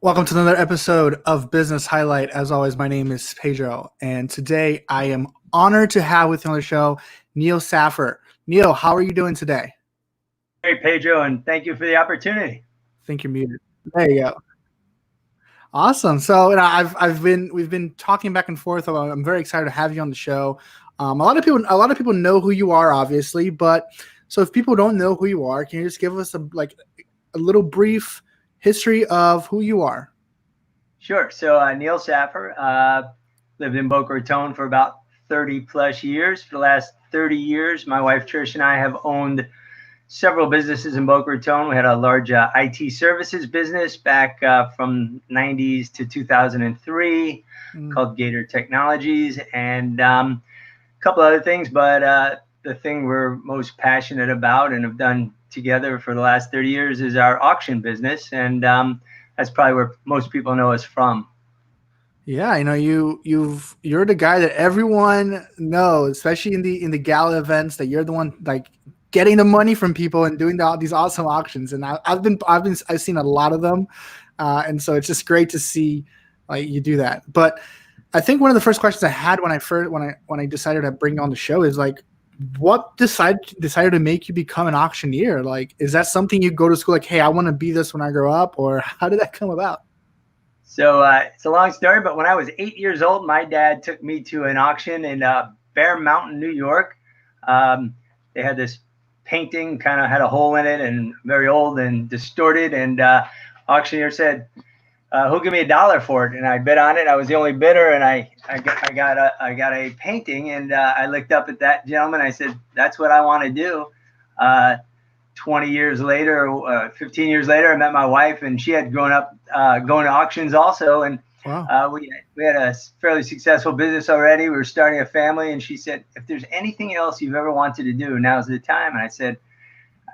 Welcome to another episode of Business Highlight. As always, my name is Pedro, and today I am honored to have with me on the show Neil Saffer. Neil, how are you doing today? Hey, Pedro, and thank you for the opportunity. I think you're muted. There you go. Awesome. So we've been talking back and forth. I'm very excited to have you on the show. A lot of people know who you are, obviously, but so if people don't know who you are, can you just give us a little brief history of who you are? Sure. Neil Saffer, lived in Boca Raton for about 30 plus years. For the last 30 years, my wife Trish and I have owned several businesses in Boca Raton. We had a large IT services business back from 90s to 2003 called Gator Technologies, and a couple other things. But the thing we're most passionate about and have done together for the last 30 years is our auction business. And that's probably where most people know us from. Yeah, I know you're the guy that everyone knows, especially in the gala events, that you're the one like getting the money from people and doing these awesome auctions. And I've seen a lot of them, and so it's just great to see like you do that. But I think one of the first questions I had when I decided to bring you on the show is like, what decided to make you become an auctioneer? Like, is that something you go to school like, hey, I want to be this when I grow up, or how did that come about? It's a long story, but when I was 8 years old, my dad took me to an auction in Bear Mountain, New York. They had this painting, kind of had a hole in it and very old and distorted. And auctioneer said, "Who'll give me $1 for it?" And I bid on it. I was the only bidder, and I got a painting. And I looked up at that gentleman. I said, "That's what I want to do." Uh, 20 years later, 15 years later, I met my wife, and she had grown up going to auctions also. And Wow. we had a fairly successful business already. We were starting a family, and she said, "If there's anything else you've ever wanted to do, now's the time." And I said,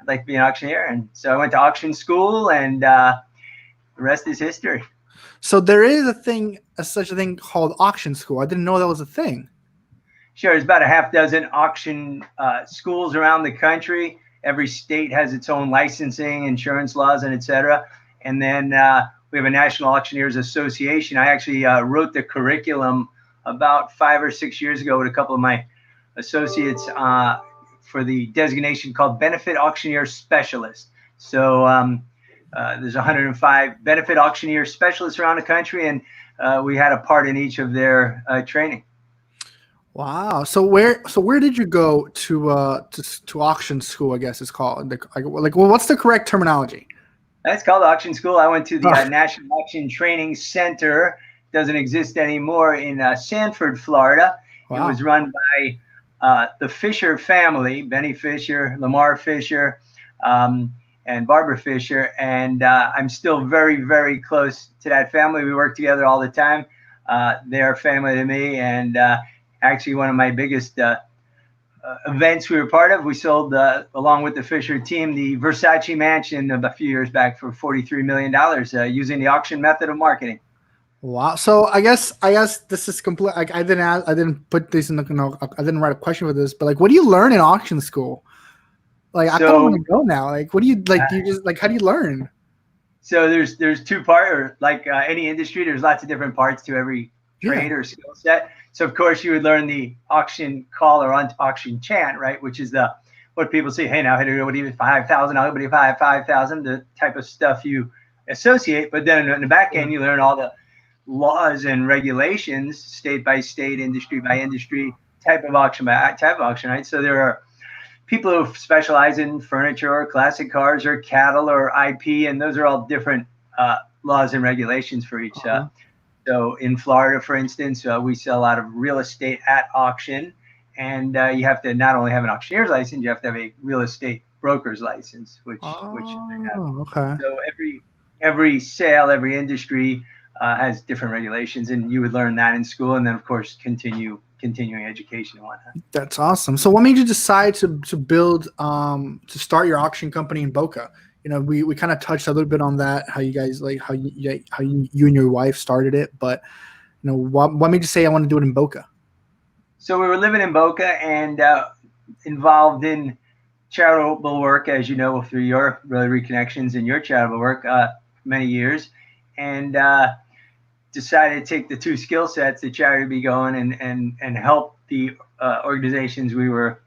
"I'd like to be an auctioneer." And so I went to auction school, and the rest is history. So there is such a thing called auction school. I didn't know that was a thing. Sure, there's about a half dozen auction schools around the country. Every state has its own licensing, insurance laws, and et cetera. And then we have a National Auctioneers Association. I actually wrote the curriculum about 5 or 6 years ago with a couple of my associates for the designation called Benefit Auctioneer Specialist. So there's 105 benefit auctioneer specialists around the country, and we had a part in each of their training. Wow. So where did you go to auction school? I guess it's called well, what's the correct terminology? That's called auction school. I went to the Oh, National Auction Training Center. Doesn't exist anymore in Sanford, Florida. It wow. was run by the Fisher family, Benny Fisher, Lamar Fisher, and Barbara Fisher. And I'm still very, very close to that family. We work together all the time. They're family to me. And actually, one of my biggest events we were part of. We sold, along with the Fisher team, the Versace mansion a few years back for $43 million using the auction method of marketing. Wow. So I guess this is complete. Like I didn't put this in the I didn't write a question for this, but like, what do you learn in auction school? Like, I kind of want So, to go now. Like, what do you like? uh, Do you just like how do you learn? there's two parts, or like any industry, there's lots of different parts to every Yeah. trade or skill set. So of course you would learn the auction call or auction chant, right? Which is the what people say, hey, now, hey, what do you 5,000? I'll be 5,000, the type of stuff you associate. But then in the back Yeah. end, you learn all the laws and regulations, state by state, industry by industry, type of auction by type of auction, right? So there are people who specialize in furniture or classic cars or cattle or IP, and those are all different laws and regulations for each. Uh-huh. So in Florida, for instance, we sell a lot of real estate at auction, and you have to not only have an auctioneer's license, you have to have a real estate broker's license, which I have. Oh, okay. So every sale, every industry has different regulations, and you would learn that in school, and then of course continuing education and whatnot. That's awesome. So what made you decide to start your auction company in Boca? We kind of touched a little bit on that, how you guys like how you and your wife started it, but what made you say I want to do it in Boca? So we were living in Boca and involved in charitable work, as you know, through your Rotary connections and your charitable work, many years. and decided to take the two skill sets that charity be going and help the organizations we were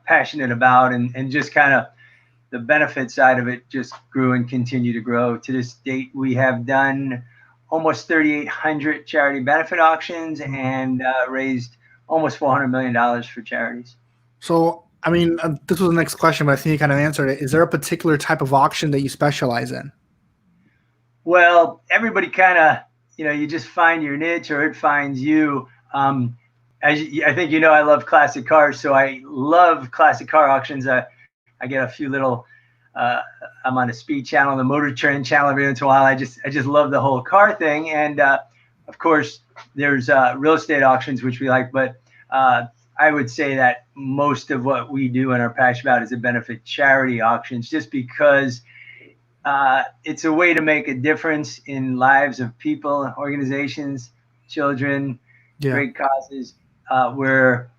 passionate about, and just kind of the benefit side of it just grew and continued to grow. To this date, we have done almost 3,800 charity benefit auctions and raised almost $400 million for charities. So, I mean, this was the next question, but I think you kind of answered it. Is there a particular type of auction that you specialize in? Well, everybody kind of, you just find your niche or it finds you. I think I love classic cars, so I love classic car auctions. I get a few little. I'm on a speed channel, the Motor Trend channel every once in a while. I just love the whole car thing, and of course, there's real estate auctions which we like, but I would say that most of what we do and are passionate about is a benefit charity auctions, just because it's a way to make a difference in lives of people, organizations, children, great causes, where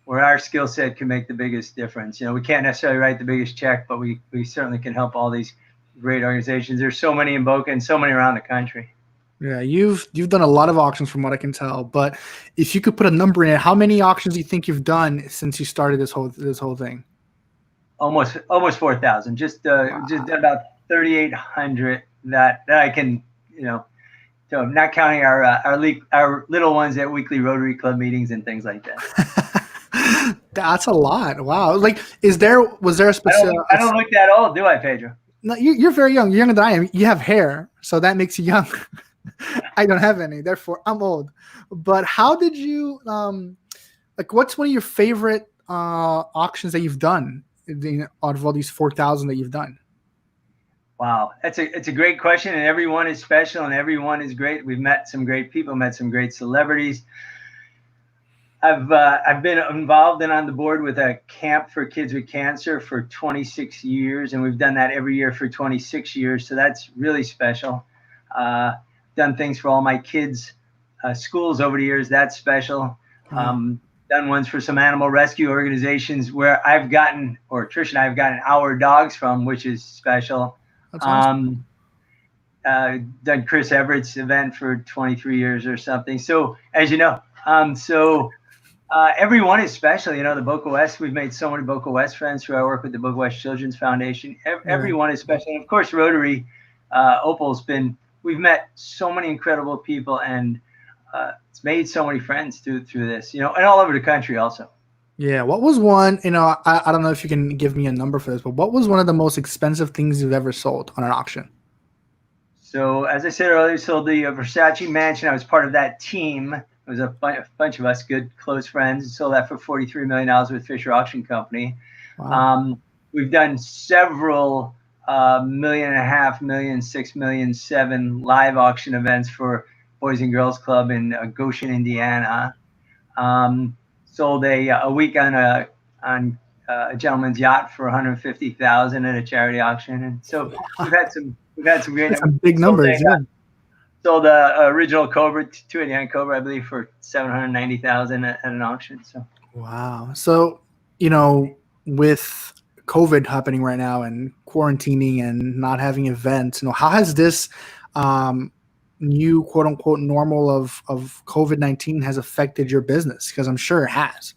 our skill set can make the biggest difference. We can't necessarily write the biggest check, but we certainly can help all these great organizations. There's so many in Boca and so many around the country. Yeah, you've done a lot of auctions from what I can tell. But if you could put a number in it, how many auctions do you think you've done since you started this whole thing? Almost 4,000. Just done about 3,800 that I can, so not counting our little ones at weekly Rotary Club meetings and things like that. That's a lot. Wow. Like, was there a specific? I don't look that old, do I, Pedro? No, you're very young. You're younger than I am. You have hair, so that makes you young. I don't have any, therefore I'm old. But how did you what's one of your favorite auctions that you've done out of all these 4,000 that you've done? Wow, it's a great question, and everyone is special and everyone is great. We've met some great people, met some great celebrities. I've been involved and on the board with a camp for kids with cancer for 26 years, and we've done that every year for 26 years. So that's really special. Done things for all my kids' schools over the years. That's special. Done ones for some animal rescue organizations where Trish and I have gotten our dogs from, which is special. That's awesome. Done Chris Everett's event for 23 years or something. So as you know, everyone is special. The Boca West, we've made so many Boca West friends through our work with the Boca West Children's Foundation. Everyone is special. And of course, Rotary, we've met so many incredible people, and it's made so many friends through this, and all over the country also. Yeah. What was one, I don't know if you can give me a number for this, but what was one of the most expensive things you've ever sold on an auction? So as I said earlier, sold the Versace mansion. I was part of that team. It was a bunch of us, good, close friends. Sold that for $43 million with Fisher Auction Company. Wow. We've done several $1.5 million, $6 million, $7 million live auction events for Boys and Girls Club in Goshen, Indiana. Sold a week on a gentleman's yacht for $150,000 at a charity auction, and so we've had some great big numbers. Sold the original Cobra, 289 Cobra, I believe, for $790,000 at an auction. So wow. So with COVID happening right now and quarantining and not having events, how has this new quote unquote normal of COVID-19 has affected your business? Because I'm sure it has.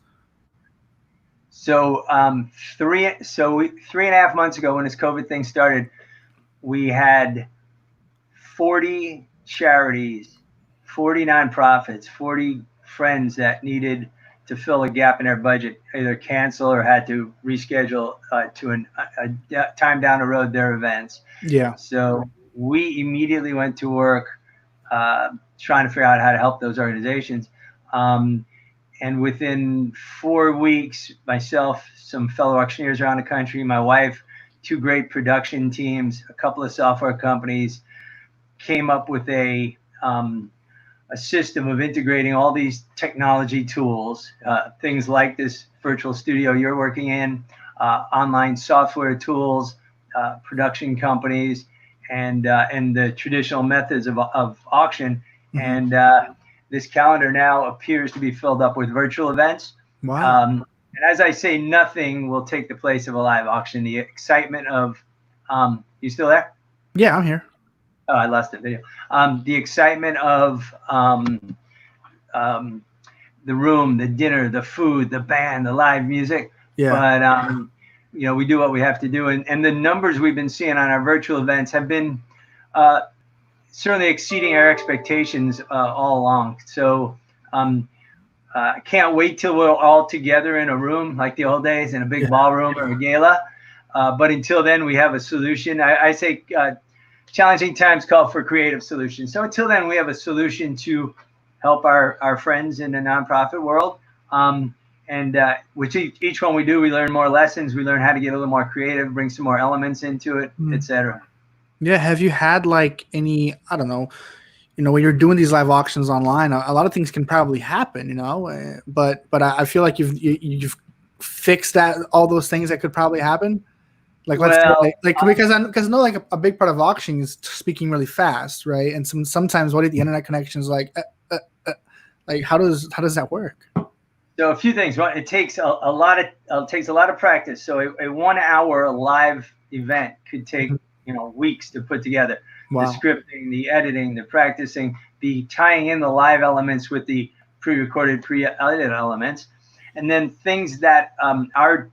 So 3.5 months ago, when this COVID thing started, we had 40 charities, 40 nonprofits, 40 friends that needed to fill a gap in their budget, either cancel or had to reschedule to a time down the road their events. Yeah. So we immediately went to work trying to figure out how to help those organizations. And within 4 weeks, myself, some fellow auctioneers around the country, my wife, 2 great production teams, a couple of software companies, came up with a system of integrating all these technology tools, things like this virtual studio you're working in, online software tools, production companies, and the traditional methods of auction. Mm-hmm. And this calendar now appears to be filled up with virtual events. Wow. And as I say, nothing will take the place of a live auction. The excitement of, you still there? Yeah, I'm here. Oh, I lost the video. The excitement of um, the room, the dinner, the food, the band, the live music. Yeah. But we do what we have to do, and the numbers we've been seeing on our virtual events have been uh, certainly exceeding our expectations all along. So I can't wait till we're all together in a room like the old days in a big Yeah. ballroom or a gala. But until then, we have a solution. I say challenging times call for creative solutions. So until then, we have a solution to help our friends in the nonprofit world. And which each one we do, we learn more lessons. We learn how to get a little more creative, bring some more elements into it, Mm. etc. Yeah. Have you had like any, I don't know, when you're doing these live auctions online, a lot of things can probably happen, but I feel like you've fixed that, all those things that could probably happen. Like, let's say, Well, because I know like a big part of auctioning is speaking really fast, right? And sometimes what if the internet connection is like, like how does that work? so a few things. One, it takes a lot of practice. So a 1 hour live event could take Mhm. weeks to put together. The Wow. scripting, the editing, the practicing, the tying in the live elements with the pre-recorded, pre-edited elements, and then things that our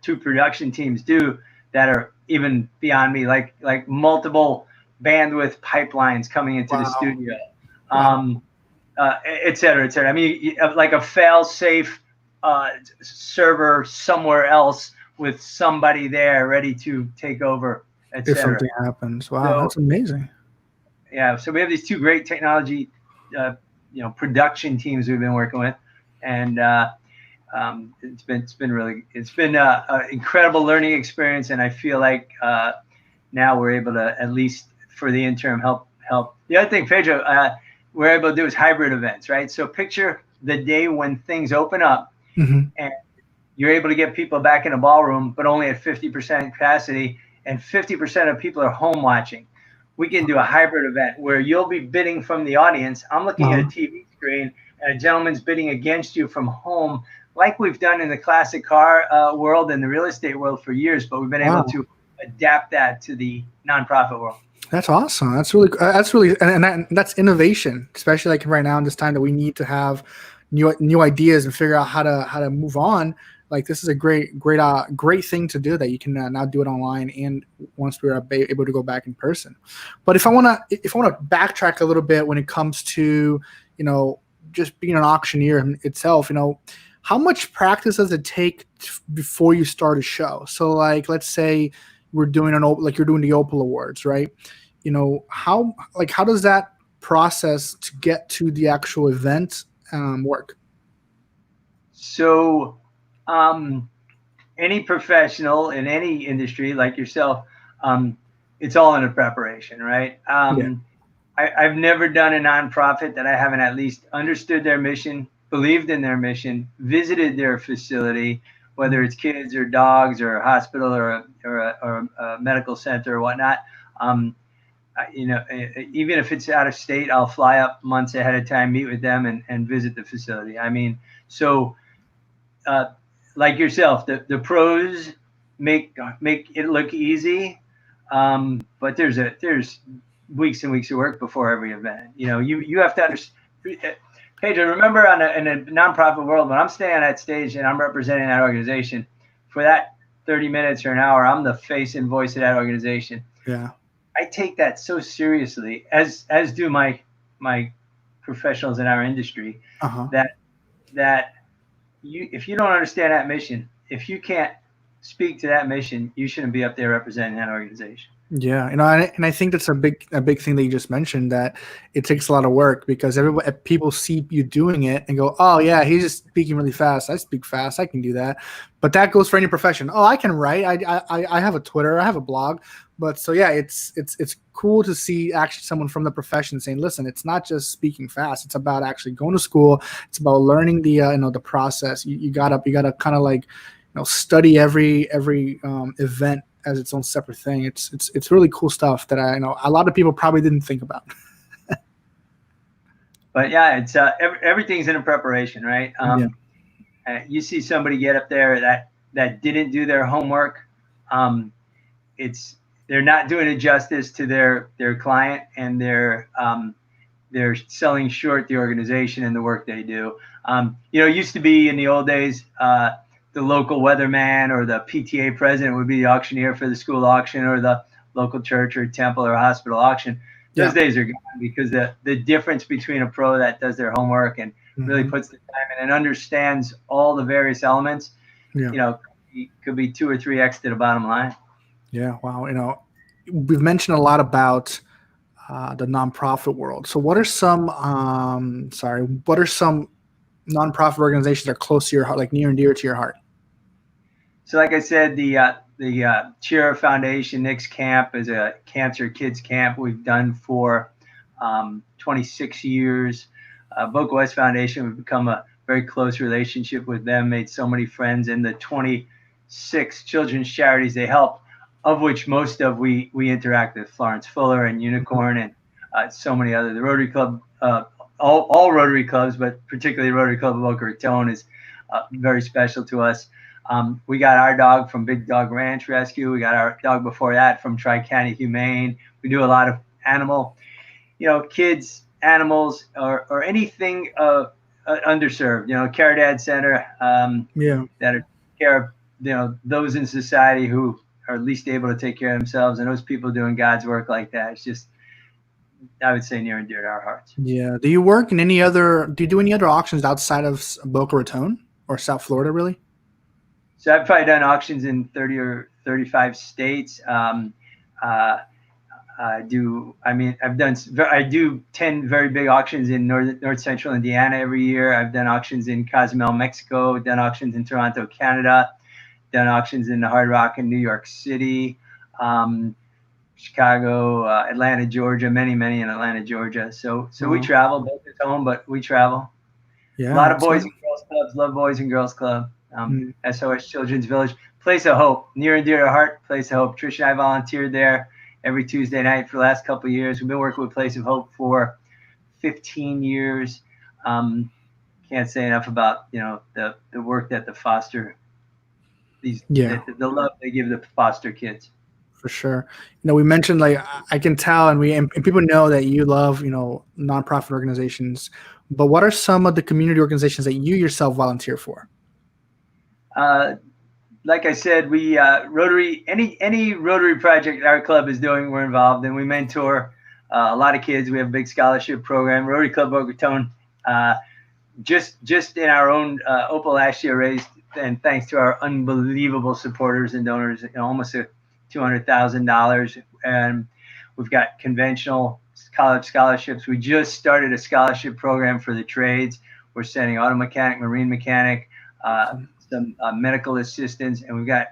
two production teams do that are even beyond me, like multiple bandwidth pipelines coming into the Wow. studio. Wow. Um, et cetera, et cetera. I mean, like a fail-safe server somewhere else with somebody there ready to take over, et If cetera. something happens. Wow, So that's amazing. yeah, so we have these two great technology, production teams we've been working with, and it's been an incredible learning experience, and I feel like now we're able to, at least for the interim, help. The other thing, Pedro, we're able to do is hybrid events, right? So picture the day when things open up Hmm. and you're able to get people back in a ballroom, but only at 50% capacity, and 50% of people are home watching. We can do a hybrid event where you'll be bidding from the audience. I'm looking at a Uh-huh. TV screen, and a gentleman's bidding against you from home, like we've done in the classic car world and the real estate world for years, but we've been able Wow. to adapt that to the nonprofit world. That's awesome. That's innovation, especially like right now in this time that we need to have new ideas and figure out how to move on. Like, this is a great thing to do, that you can now do it online, and once we're able to go back in person. But if I want to backtrack a little bit when it comes to you know just being an auctioneer itself, how much practice does it take before you start a show? So, like, let's say we're doing like you're doing the Opal Awards, right? How does that process to get to the actual event work? So, um, any professional in any industry like yourself, it's all in a preparation, right? Yeah. I've never done a nonprofit that I haven't at least understood their mission, believed in their mission, visited their facility, whether Mhm. it's kids or dogs or a hospital or a medical center or whatnot. Um, Even if it's out of state, I'll fly up months ahead of time, meet with them, and visit the facility. I mean, so uh, like yourself, the pros make it look easy, but there's weeks and weeks of work before every event. You have to understand. Pedro, remember in a nonprofit world, when I'm standing on that stage and I'm representing that organization, for that 30 minutes or an hour, I'm the face and voice of that organization. Yeah. I take that so seriously, as do my professionals in our industry, Uh huh. that that if you don't understand that mission, if you can't speak to that mission, you shouldn't be up there representing that organization. Yeah, and I think that's a big thing that you just mentioned, that it takes a lot of work, because everybody people see you doing it and go, oh yeah, he's just speaking really fast. I speak fast. I can do that. But that goes for any profession. Oh, I can write. I have a Twitter. I have a blog. But so yeah, it's cool to see actually someone from the profession saying, listen, it's not just speaking fast. It's about actually going to school. It's about learning the process. You gotta kind of like study every event as its own separate thing. It's really cool stuff that I know a lot of people probably didn't think about. But yeah, it's everything's in a preparation, right? Yeah. You see somebody get up there that didn't do their homework. Um, it's they're not doing it justice to their client, and they're selling short the organization and the work they do. It used to be in the old days, the local weatherman or the PTA president would be the auctioneer for the school auction or the local church or temple or hospital auction. Those Yeah. days are gone, because the difference between a pro that does their homework and really Hmm. puts the time in and understands all the various elements, Yeah. could be 2 or 3x to the bottom line. Yeah. Wow. We've mentioned a lot about the nonprofit world. So, what are some nonprofit organizations that are close to your heart, like near and dear to your heart? So, like I said, the Cheer Foundation Nick's Camp is a cancer kids camp we've done for 26 years. Boca West Foundation, we've become a very close relationship with them, made so many friends, and the 26 children's charities they help, of which most of we interact with Florence Fuller and Unicorn and so many other. The Rotary Club, all Rotary clubs, but particularly Rotary Club of Boca Raton is very special to us. We got our dog from Big Dog Ranch Rescue. We got our dog before that from Tri-County Humane. We do a lot of animal, kids, animals, or anything underserved. Care Dad Center, Yeah. that are care of those in society who are least able to take care of themselves, and those people doing God's work like that. It's just, I would say, near and dear to our hearts. Yeah. Do you do any other auctions outside of Boca Raton or South Florida, really? So I've probably done auctions in 30 or 35 states. Uh, I do 10 very big auctions in North Central Indiana every year. I've done auctions in Cozumel, Mexico, done auctions in Toronto, Canada, done auctions in the Hard Rock in New York City, um, Chicago, Atlanta, Georgia, many in Atlanta, Georgia. So we Wow. travel, both at home, but we travel. A lot Yeah. of boys and girls clubs, love Boys and Girls Club, Mm. SOS Children's Village, Place of Hope, near and dear to heart, Place of Hope. Trish and I volunteered there every Tuesday night for the last couple of years. We've been working with Place of Hope for 15 years. Um, can't say enough about the work that the foster Yeah. the love they give the foster kids. For sure. We mentioned, like, I can tell, and people know that you love nonprofit organizations. But what are some of the community organizations that you yourself volunteer for? Uh, like I said, we Rotary, any Rotary project our club is doing, we're involved in. We mentor a lot of kids. We have a big scholarship program. Rotary Club Boca Raton, just in our own Opal last year raised, and thanks to our unbelievable supporters and donors, almost $200,000. And we've got conventional college scholarships. We just started a scholarship program for the trades. We're sending auto mechanic, marine mechanic, some medical assistants, and we've got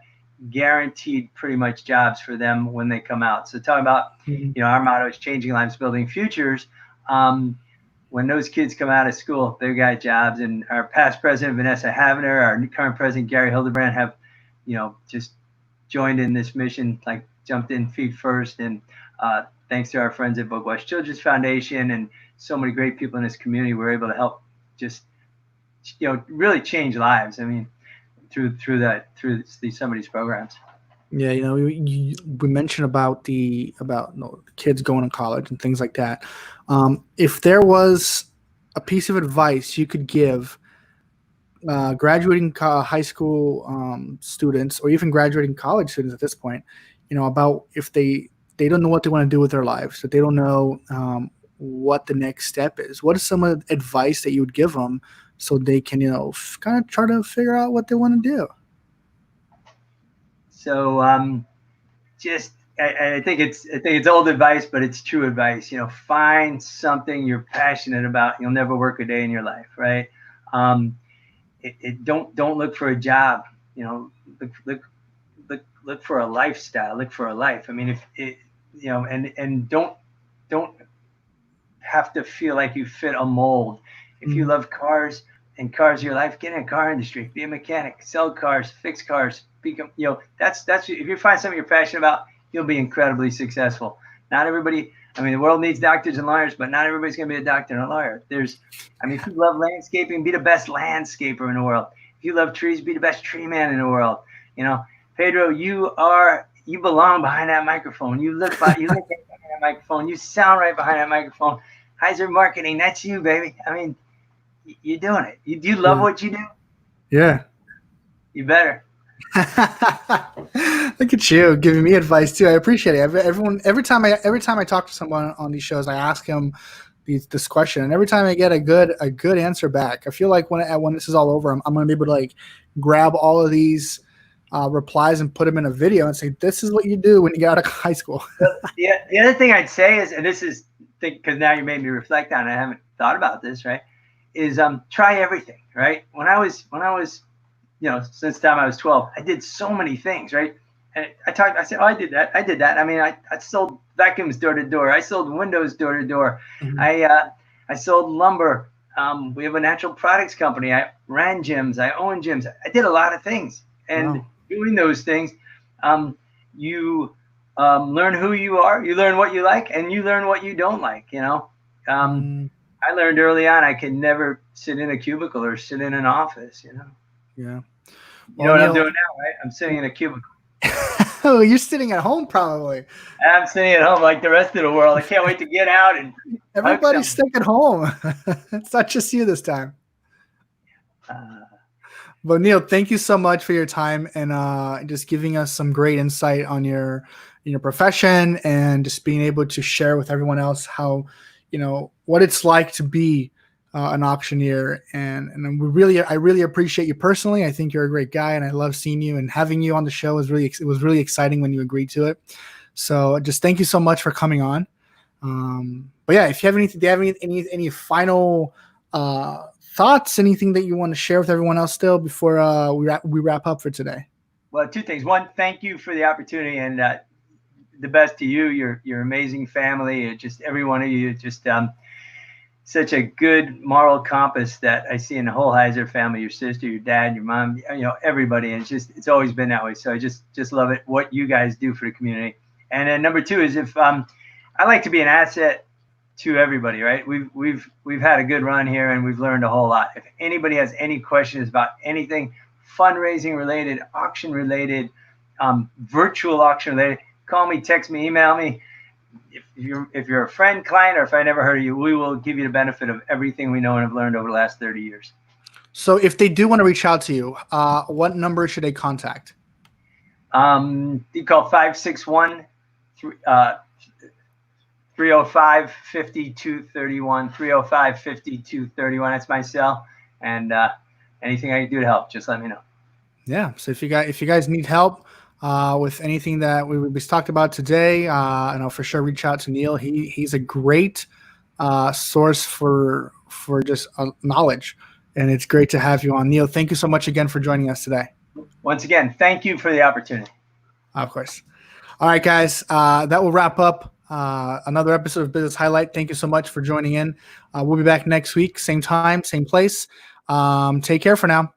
guaranteed pretty much jobs for them when they come out. So talking about, Mhm. our motto is changing lives, building futures. When those kids come out of school, they've got jobs. And our past president, Vanessa Havener, our current president, Gary Hildebrand, have, just joined in this mission, like jumped in feet first. And thanks to our friends at Boca West Children's Foundation and so many great people in this community, we're able to help just, really change lives. I mean, through some of these programs. Yeah, we mentioned about kids going to college and things like that. If there was a piece of advice you could give graduating high school students, or even graduating college students at this point, about if they don't know what they want to do with their lives, that they don't know what the next step is, what is some of the advice that you would give them so they can kind of try to figure out what they want to do? So just I think it's old advice, but it's true advice. Find something you're passionate about. You'll never work a day in your life, right? Um, don't look for a job. Look for a lifestyle. Look for a life. I mean, if it, and don't have to feel like you fit a mold. If you Mm. love cars and cars are your life, get in the car industry, be a mechanic, sell cars, fix cars, become, that's if you find something you're passionate about, you'll be incredibly successful. Not everybody, I mean, the world needs doctors and lawyers, but not everybody's going to be a doctor and a lawyer. If you love landscaping, be the best landscaper in the world. If you love trees, be the best tree man in the world. Pedro, you are you belong behind that microphone. You look right behind that microphone. You sound right behind that microphone. Heizer Marketing, that's you, baby. I mean, you're doing it. Do you love Yeah. what you do? Yeah. You better. Look at you giving me advice too. I appreciate it. Every time I talk to someone on these shows, I ask him this question, and every time I get a good answer back, I feel like when this is all over, I'm going to be able to like grab all of these replies and put them in a video and say, this is what you do when you get out of high school. The other thing I'd say is, and this is because now you made me reflect on it. I haven't thought about this, right? Is try everything, right? When I was since the time I was 12, I did so many things, right? And I said, oh, I did that. I mean, I sold vacuums door to door. I sold windows door to door. Mhm. I sold lumber. We have a natural products company. I ran gyms. I owned gyms. I did a lot of things. And Wow. doing those things, you learn who you are. You learn what you like, and you learn what you don't like. I learned early on I could never sit in a cubicle or sit in an office. Yeah. You know what I'm doing now, right? I'm sitting in a cubicle. Oh, you're sitting at home probably. I'm sitting at home like the rest of the world. I can't wait to get out and Everybody's stuck at home. It's not just you this time. But Neil, thank you so much for your time and just giving us some great insight on your profession and just being able to share with everyone else how what it's like to be an auctioneer. And I really appreciate you personally. I think you're a great guy, and I love seeing you and having you on the show. It was really exciting when you agreed to it. So just thank you so much for coming on. But yeah, if you have anything, do you have any final thoughts, anything that you want to share with everyone else still before we wrap up for today? Well, two things. One, thank you for the opportunity, and the best to you, your amazing family, just every one of you, just such a good moral compass that I see in the whole Heizer family, your sister, your dad, your mom, everybody. And it's always been that way. So I just love it, what you guys do for the community. And then number two is if I like to be an asset to everybody, right? We've had a good run here, and we've learned a whole lot. If anybody has any questions about anything fundraising related, auction related, virtual auction related, call me, text me, email me. If you're a friend, client, or if I never heard of you, we will give you the benefit of everything we know and have learned over the last 30 years. So if they do want to reach out to you, what number should they contact? You call 561 305 5231, 305 5231. That's my cell. And anything I can do to help, just let me know. Yeah. So if you guys need help with anything that we talked about today, and I'll for sure reach out to Neil. He's a great source for just knowledge, and it's great to have you on. Neil, thank you so much again for joining us today. Once again, thank you for the opportunity. Of course. All right, guys, that will wrap up another episode of Business Highlight. Thank you so much for joining in. We'll be back next week, same time, same place. Take care for now.